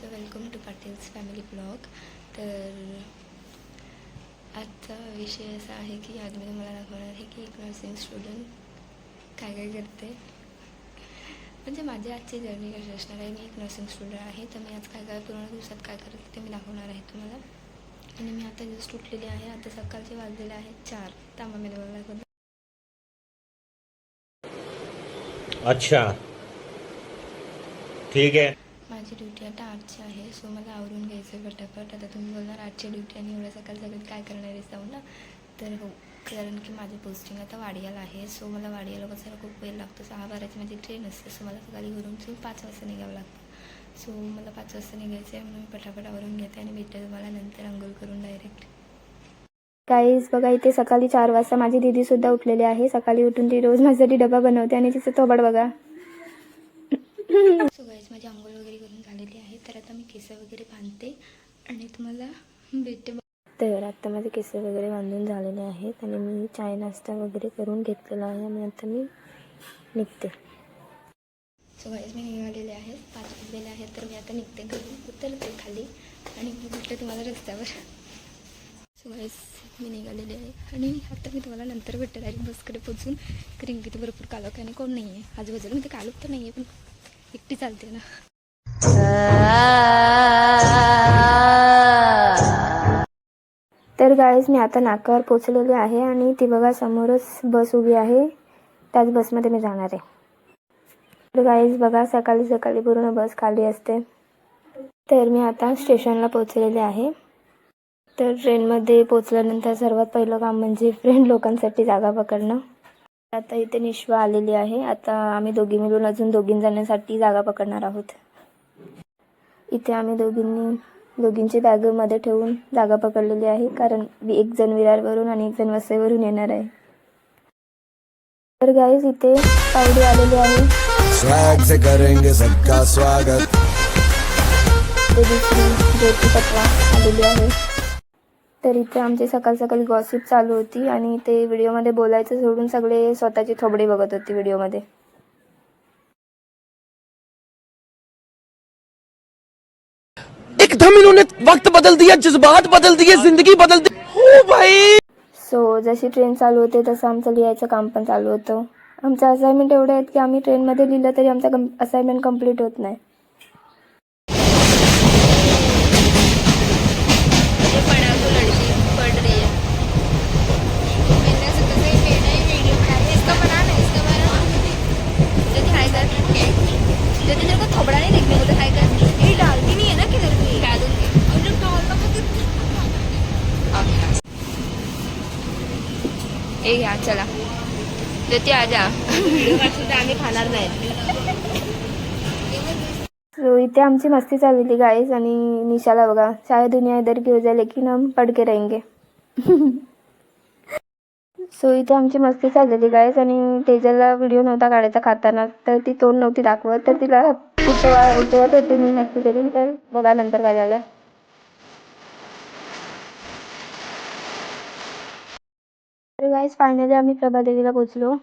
So welcome to Patil's family blog. तर आजचा विषय असा आहे की आज मी तुम्हाला दाखवणार आहे की एक नर्सिंग स्टुडंट काय काय करते. म्हणजे माझी आजची जर्नी कशी असणार आहे. मी एक नर्सिंग स्टुडंट आहे, तर मी आज काय काय पूर्ण दिवसात काय करते ते मी दाखवणार आहे तुम्हाला. आणि मी आता जस्ट उठलेली आहे. आता सकाळचे वाजलेले आहेत 4. त्यामुळे मी तुम्हाला दाखवते. अच्छा ठीक आहे. माझी ड्युटी आता 8ची आहे. सो मला आवरून घ्यायचं आहे फटाफट. आता तुम्ही बोलणार 8ची ड्युटी आणि एवढ्या सकाळी काय करणार आहे जाऊन ना. तर हो, कारण की माझी पोस्टिंग आता वाडियाला आहे. सो मला वाडियाला बसायला खूप वेळ लागतो. 6:12ची माझी ट्रेन असते. सो मला सकाळी घरून 5 वाजता निघावं लागतं. सो मला 5 वाजता निघायचं आहे, म्हणून मी पटापट आवरून घेते आणि भेटते तुम्हाला नंतर अंघोळ करून डायरेक्ट. गाईज बघा, इथे सकाळी 4 वाजता माझी दीदीसुद्धा उठलेली आहे. सकाळी उठून ती रोज माझ्यासाठी डबा बनवते आणि तिचं थोबाड बघा. सो गाईज माझी अंघोळ वगैरे करून झालेली आहे. तर आता मी केस वगैरे बांधते आणि तुम्हाला भेटते. तर आता माझे केस वगैरे बांधून झालेले आहेत आणि मी चाय नाश्ता वगैरे करून घेतलेला आहे आणि आता मी निघते. सो गाईज मी निघालेले आहे. 5 वाजलेले आहेत. तर मी आता निघते, घरी उतरते खाली आणि मी भेटते तुम्हाला रस्त्यावर. सो गाईज मी निघालेले आहे आणि आता मी तुम्हाला नंतर भेटते डायरेक्ट बसकडे पोचून. कारण की भरपूर कालोख आणि कोण नाही आहे आजूबाजूला. म्हणजे कालोख तर नाही आहे, पण एकटी चालते ना. तर गाईज मी आता नाकावर पोचलेले आहे आणि ती बघा समोरच बस उभी आहे. त्याच बसमध्ये मी जाणार आहे. तर गाईज बघा, सकाळी सकाळी पूर्ण बस खाली असते. तर मी आता स्टेशनला पोचलेले आहे. तर ट्रेनमध्ये पोचल्यानंतर सर्वात पहिलं काम म्हणजे फ्रेंड लोकांसाठी जागा पकडणं. आता इथे निश्वा आलेली आहे. आता आम्ही दोघी मिळून अजून 2 जणांसाठी जागा पकडणार आहोत. इथे आम्ही दोघींची बॅगमध्ये ठेवून जागा पकडलेली आहे, कारण एक जण विरारवरून आणि एक जण वसईवरून येणार आहे. तर गाईज इथे पावडी आलेली आहे. स्वैग से करेंगे सबका स्वागत. दुसरी ज्योती पटवा आलेली आहे. तर इथे आमची सकाळ सकाळी गॉसिप चालू होती आणि ते व्हिडिओमध्ये बोलायचं सोडून सगळे स्वतःची थोबडी बघत होते व्हिडिओमध्ये. एकदम इन्होंने वक्त बदल दिया, जज्बात बदल दिए, जिंदगी बदल दी. हो भाई. सो जशी ट्रेन चालू होते तसं आमचं लिहायचं काम पण चालू होतं. आमचं असाइनमेंट एवढे आहेत की आम्ही ट्रेनमध्ये लिहिलं तरी आमचा असाइनमेंट कंप्लीट होत नाही. थोबड़ा नहीं देखने को तो खाएगा, ये डालती नहीं है ना किधर भी डालूंगी. ए या चला ज्योती आजा. आम्ही खाणार नाही. सो इथे आमची मस्ती चाललेली गाईज आणि निशाला बघा, शायद दुनिया इधर की हो जाए लेकिन हम पढ़ के रहेंगे. सो इथे आमची मस्ती चाललेली गाईज आणि तेजलला व्हिडिओ नव्हता काढायचा खाताना, तर ती तोंड नव्हती दाखवत, तर तिला उठवत होते मी नक्की तरी. तर बघा नंतर काय झालं. तर गाईज फायनली आम्ही प्रभादेवीला पोचलो.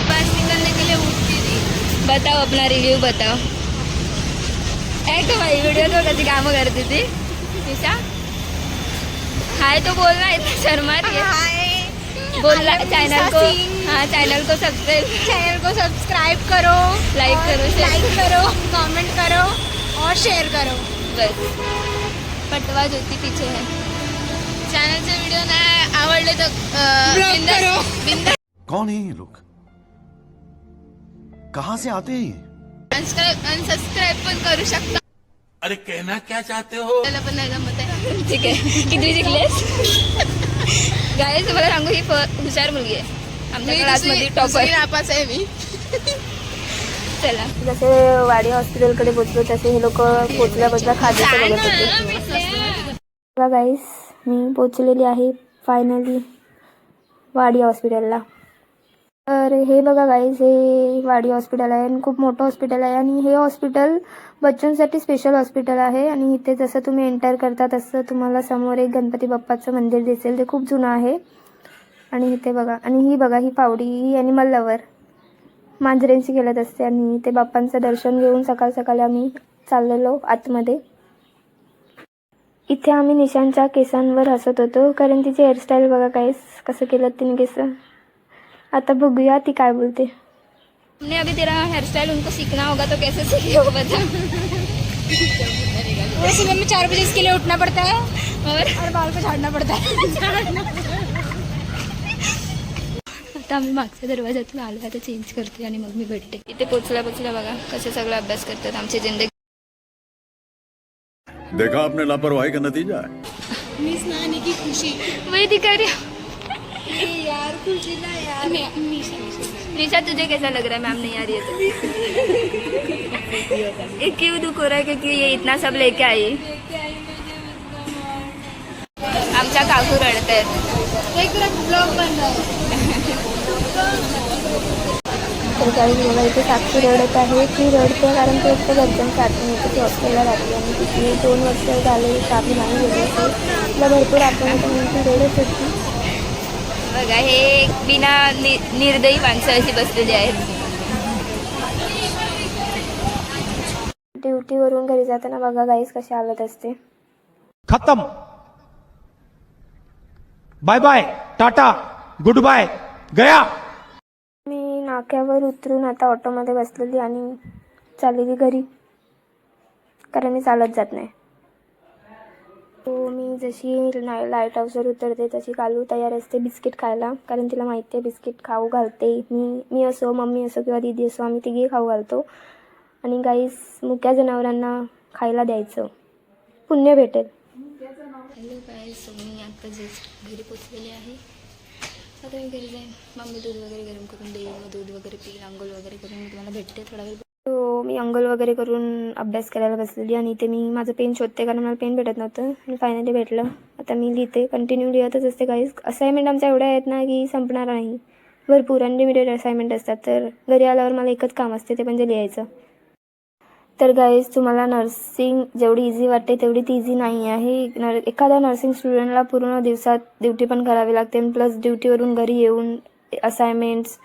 बस निकलने के लिए उठती थी. बताओ अपना रिव्यू बताओ. भाई वीडियो तो कैसी काम करती थी निशा. हाय तो बोलना, इतना शर्मा रही है. बोलना चैनल को. हाँ, चैनल को सब्सक्राइब करो, लाइक करो, कमेंट करो और शेयर करो. बस पटवा ज्योती पीछे है. चॅनलचे व्हिडिओ नाही आवडले तर बिंदास. कौन है ये लोग, कहाँ से आते हैं ये? अनसबस्क्राईब पण करू शकता. अरे कहना क्या चाहते हो? त्याला पण नाही जमत आहे. ठीक आहे, किती जिंकलेस गाईज. तुम्हाला सांगू, ही हुशार मुलगी आहे. आमच्या क्लासमध्ये टॉपर नापास आहे मी. चला, जसे वाडी हॉस्पिटलकडे पोचलो तसे हे लोक पोचल्या खाद्याचं बघत होते. बघा गाईस, मी पोचलेली आहे फायनली वाडी हॉस्पिटलला. तर हे बघा गाईस, हे वाडी हॉस्पिटल आहे आणि खूप मोठं हॉस्पिटल आहे आणि हे हॉस्पिटल बच्चांसाठी स्पेशल हॉस्पिटल आहे. आणि इथे जसं तुम्ही एंटर करता तसं तुम्हाला समोर एक गणपती बाप्पाचं मंदिर दिसेल. ते खूप जुनं आहे. आणि इथे बघा, आणि ही बघा, ही पावडी, ही ॲनिमल लवर. मांजरेंची खेळत असते आणि ते बाप्पांचं दर्शन घेऊन सकाळ सकाळी आम्ही चाललेलो आतमध्ये. इथे आम्ही निशांच्या केसांवर हसत होतो कारण तिची हेअरस्टाईल बघा काहीच कसं केलं तिने केस. आता बघूया ती काय बोलते. हमने अभी तेरा हेयर स्टाइल उनको सीखना होगा तो कैसे सीखे हो बता. सुबह में 4 बजे इसके लिए उठना पड़ता है और बाल को झाड़ना पड़ता है. आता आम्ही मागच्या दरवाजातून आलो आता चेंज करते आणि मग मी भेटते. इथे पोचल्या बघा कसे सगळं अभ्यास करतात. आमची जिंदगी देखा आपने लापरवाही का नतीजा है. मिस ना आने की खुशी. वही दिखा रही हूँ. यार खुशी ना यार. निशा तुझे कैसा लग रहा है मैम नहीं आ रही है तो. ये क्यों दुख हो रहा है क्योंकि ये इतना सब लेके आई. आमच्या काकू रडत आहेत. एक तरफ ब्लॉग बन रहा है. तर काही बघा इथे साक्षी रडत आहे. ती रडते कारण ती एकटं घरच्यांच्या आठवण येते. ती हॉस्टेलला राहते आणि तिची 2 वर्ष झाले काफी नाही गेली असेल. तिला भरपूर आठवण येते म्हणून ती रडत होती. बघा हे बिना निर्दयी माणसं अशी बसलेली आहेत. ड्युटीवरून घरी जाताना बघा गाईस कशी हालत असते. खत्म. Bye bye, tata, goodbye, गया. मी नाक्यावर उतरून आता ऑटोमध्ये बसलेली आणि चाललेली घरी कारण मी चालत जात नाही. तो मी जशी लाईट हाऊसवर उतरते तशी कालू तयार असते बिस्किट खायला कारण तिला माहिती आहे बिस्किट खाऊ घालते. मी असो मम्मी असो किंवा दीदी असो आम्ही तिघे खाऊ घालतो. आणि गाईस मुक्या जनावरांना खायला द्यायचं पुण्य भेटेल. हॅलो गाईस मी आता घरी पोचलेली आहे. आता मी घरी जाईन. मम्मी दूध वगैरे गरम करून देईल. मग दूध वगैरे पिईल. अंघोळ वगैरे करून मी तुम्हाला भेटते थोडा वेळ. तो मी अंघोळ वगैरे करून अभ्यास करायला बसलेली आणि इथे मी माझं पेन शोधते कारण मला पेन भेटत नव्हतं आणि फायनली भेटलं. आता मी लिहिते कंटिन्यू लिहतच असते गाईस. असाइनमेंट आमच्या एवढ्या आहेत ना की संपणार नाही. भरपूर अनलिमिटेड असाइनमेंट असतात. तर घरी आल्यावर मला एकच काम असते ते म्हणजे लिहायचं. तर गाईज तुम्हाला नर्सिंग जेवढी इझी वाटते तेवढी ती इझी नाही आहे. एखाद्या नर्सिंग स्टुडंटला पूर्ण दिवसात ड्युटी पण करावी लागते प्लस ड्युटीवरून घरी येऊन असाइनमेंट्स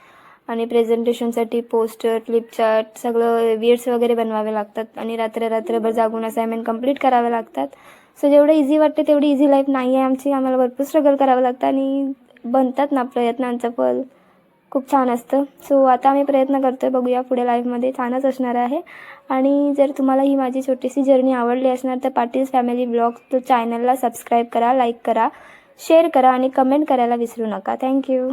आणि प्रेझेंटेशनसाठी पोस्टर फ्लिपचार्ट सगळं विड्स वगैरे बनवावे लागतात आणि रात्रभर जागून असाइनमेंट कंप्लीट करावे लागतात. सो जेवढं इझी वाटते तेवढी इझी लाईफ नाही आहे आमची. आम्हाला भरपूर स्ट्रगल करावं लागतं आणि बनतात ना प्रयत्नांचं फळ खूप छान असतं. सो आता आम्ही प्रयत्न करतो आहे. बघूया पुढे लाईफमध्ये छानच असणार आहे. आणि जर तुम्हाला ही माझी छोटीशी जर्नी आवडली असणार तर पाटील्स फॅमिली ब्लॉग चॅनलला सबस्क्राईब करा, लाईक करा, शेअर करा आणि कमेंट करायला विसरू नका. थँक्यू.